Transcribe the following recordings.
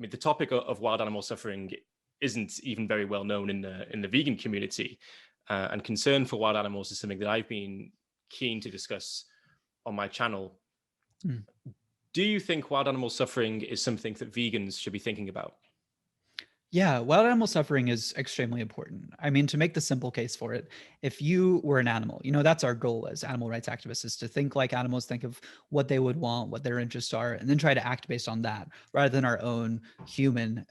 mean, the topic of wild animal suffering isn't even very well known in the vegan community, and concern for wild animals is something that I've been keen to discuss on my channel. Mm. Do you think wild animal suffering is something that vegans should be thinking about? Yeah, wild animal suffering is extremely important. I mean, to make the simple case for it, if you were an animal, that's our goal as animal rights activists, is to think like animals, think of what they would want, what their interests are, and then try to act based on that rather than our own human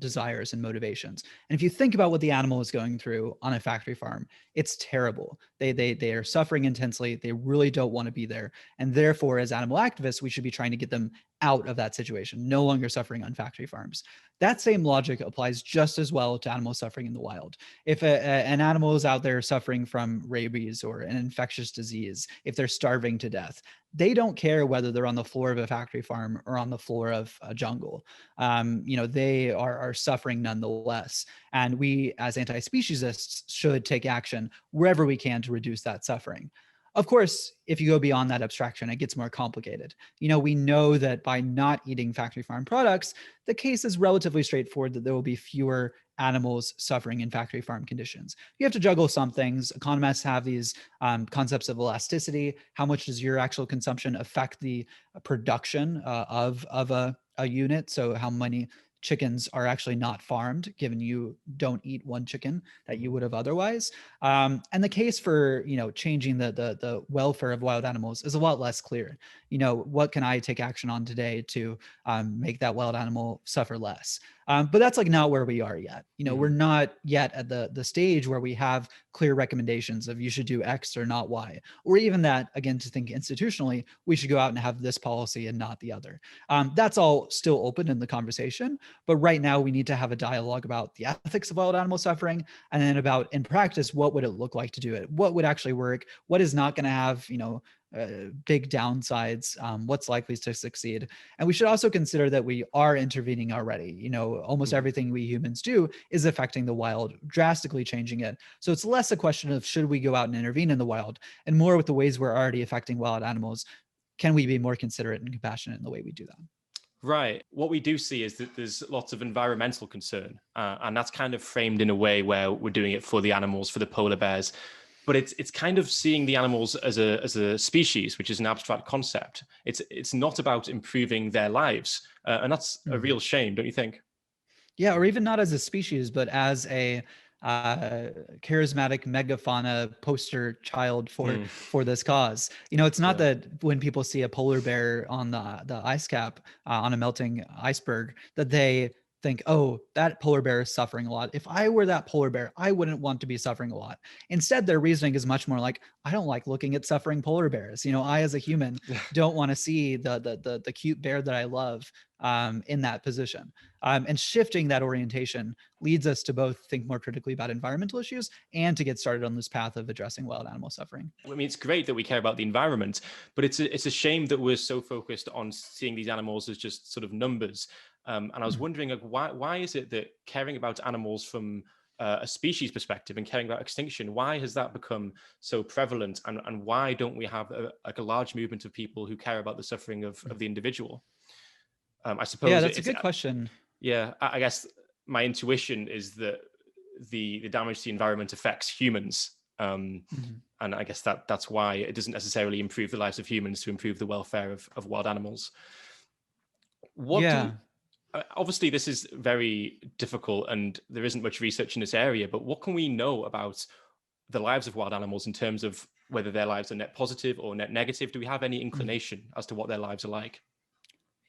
desires and motivations. And if you think about what the animal is going through on a factory farm, it's terrible. They are suffering intensely. They really don't want to be there. And therefore, as animal activists, we should be trying to get them out of that situation, no longer suffering on factory farms. That same logic applies just as well to animals suffering in the wild. If an animal is out there suffering from rabies or an infectious disease, if they're starving to death, they don't care whether they're on the floor of a factory farm or on the floor of a jungle. They are suffering nonetheless. And we, as anti-speciesists, should take action wherever we can to reduce that suffering. Of course, if you go beyond that abstraction, it gets more complicated. We know that by not eating factory farm products, the case is relatively straightforward that there will be fewer animals suffering in factory farm conditions. You have to juggle some things. Economists have these concepts of elasticity. How much does your actual consumption affect the production of a unit? So how many chickens are actually not farmed, given you don't eat one chicken that you would have otherwise. And the case for changing the welfare of wild animals is a lot less clear. What can I take action on today to make that wild animal suffer less? But that's not where we are yet. We're not yet at the stage where we have clear recommendations of you should do X or not Y, or even that, again, to think institutionally, we should go out and have this policy and not the other. That's all still open in the conversation. But right now we need to have a dialogue about the ethics of wild animal suffering, and then about, in practice, what would it look like to do it? What would actually work? What is not going to have, big downsides, what's likely to succeed. And we should also consider that we are intervening already. Almost everything we humans do is affecting the wild, drastically changing it. So it's less a question of should we go out and intervene in the wild, and more with the ways we're already affecting wild animals. Can we be more considerate and compassionate in the way we do that? Right. What we do see is that there's lots of environmental concern, and that's kind of framed in a way where we're doing it for the animals, for the polar bears. But it's kind of seeing the animals as a species, which is an abstract concept. It's not about improving their lives, and that's a real shame, don't you think? Yeah, or even not as a species, but as a charismatic megafauna poster child for this cause. It's not that when people see a polar bear on the ice cap on a melting iceberg that they think, oh, that polar bear is suffering a lot. If I were that polar bear, I wouldn't want to be suffering a lot. Instead, their reasoning is much more like, I don't like looking at suffering polar bears. I, as a human, don't want to see the cute bear that I love in that position. And shifting that orientation leads us to both think more critically about environmental issues and to get started on this path of addressing wild animal suffering. I mean, it's great that we care about the environment, but it's a shame that we're so focused on seeing these animals as just sort of numbers. And I was wondering, why is it that caring about animals from a species perspective and caring about extinction, why has that become so prevalent? And why don't we have a large movement of people who care about the suffering of the individual? I suppose. Yeah, that's a good question. Yeah, I guess my intuition is that the damage to the environment affects humans. And I guess that's why it doesn't necessarily improve the lives of humans to improve the welfare of wild animals. Obviously, this is very difficult and there isn't much research in this area, but what can we know about the lives of wild animals in terms of whether their lives are net positive or net negative? Do we have any inclination as to what their lives are like?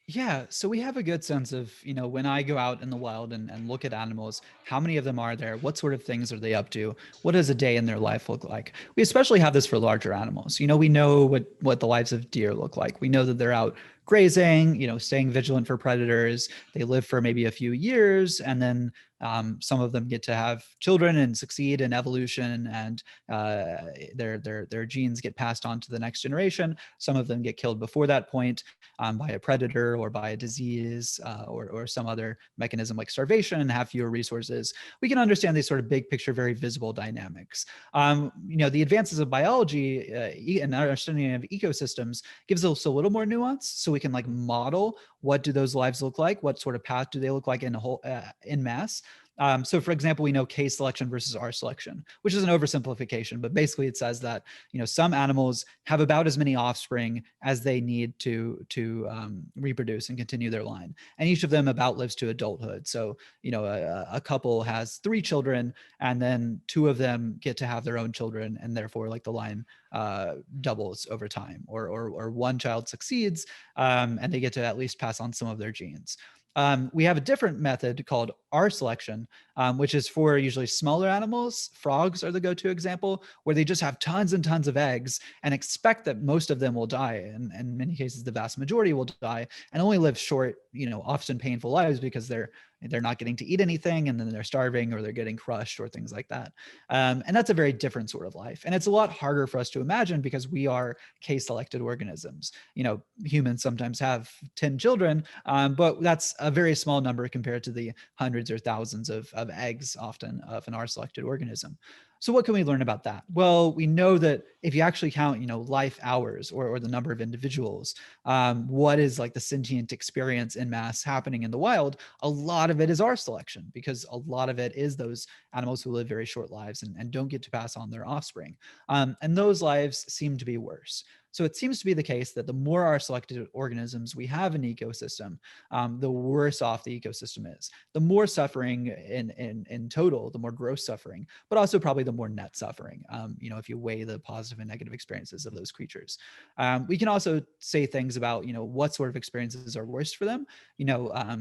Yeah, so we have a good sense of, when I go out in the wild and look at animals, how many of them are there? What sort of things are they up to? What does a day in their life look like? We especially have this for larger animals. We know what the lives of deer look like. We know that they're out grazing, staying vigilant for predators. They live for maybe a few years, and then some of them get to have children and succeed in evolution, and their genes get passed on to the next generation. Some of them get killed before that point by a predator or by a disease or some other mechanism like starvation, and have fewer resources. We can understand these sort of big picture, very visible dynamics. The advances of biology and our understanding of ecosystems gives us a little more nuance. So we can like model what do those lives look like, what sort of path do they look like in mass. So for example, we know K selection versus R selection, which is an oversimplification, but basically it says that, some animals have about as many offspring as they need to reproduce and continue their line. And each of them about lives to adulthood. So, a couple has 3 children, and then 2 of them get to have their own children, and therefore like the line doubles over time, or one child succeeds, and they get to at least pass on some of their genes. We have a different method called R selection, which is for usually smaller animals. Frogs are the go-to example, where they just have tons and tons of eggs and expect that most of them will die. And in many cases, the vast majority will die and only live short, often painful lives because they're not getting to eat anything, and then they're starving, or they're getting crushed, or things like that. And that's a very different sort of life. And it's a lot harder for us to imagine because we are K-selected organisms. Humans sometimes have 10 children, but that's a very small number compared to the hundreds or thousands of eggs often of an R-selected organism. So what can we learn about that? Well, we know that if you actually count, life hours or the number of individuals, what is like the sentient experience in mass happening in the wild, a lot of it is R selection, because a lot of it is those animals who live very short lives and don't get to pass on their offspring. And those lives seem to be worse. So it seems to be the case that the more R-selected organisms we have in the ecosystem, the worse off the ecosystem is. The more suffering in total, the more gross suffering, but also probably the more net suffering, if you weigh the positive and negative experiences of those creatures. We can also say things about, what sort of experiences are worst for them.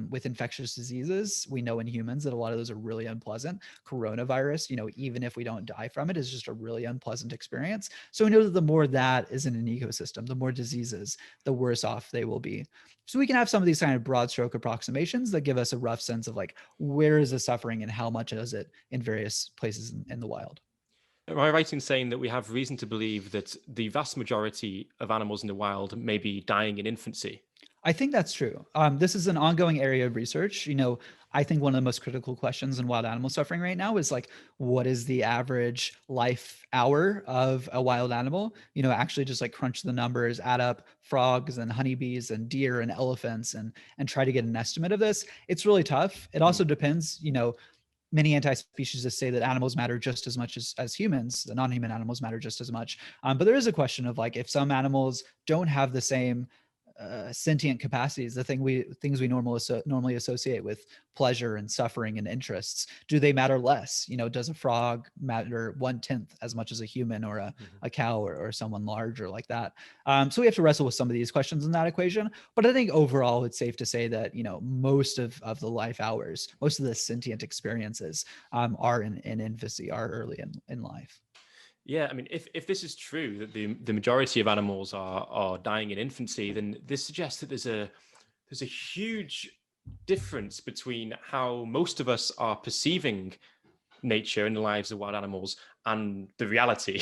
With infectious diseases, we know in humans that a lot of those are really unpleasant. Coronavirus, even if we don't die from it, is just a really unpleasant experience. So we know that the more that is in an ecosystem, the more diseases, the worse off they will be. So we can have some of these kind of broad stroke approximations that give us a rough sense of like, where is the suffering and how much is it in various places in the wild. Am I right in saying that we have reason to believe that the vast majority of animals in the wild may be dying in infancy? I think that's true. This is an ongoing area of research. I think one of the most critical questions in wild animal suffering right now is like, what is the average life hour of a wild animal? Actually just like crunch the numbers, add up frogs and honeybees and deer and elephants and try to get an estimate of this. It's really tough. It also depends, many anti-speciesists say that animals matter just as much as humans. The non-human animals matter just as much. But there is a question of like, if some animals don't have the same sentient capacities, the things we normally associate with pleasure and suffering and interests, do they matter less? Does a frog matter 1/10 as much as a human or a cow or someone larger like that? So we have to wrestle with some of these questions in that equation. But I think overall, it's safe to say that most of the life hours, most of the sentient experiences are in infancy, are early in life. Yeah, I mean, if this is true, that the majority of animals are dying in infancy, then this suggests that there's a huge difference between how most of us are perceiving nature and the lives of wild animals and the reality.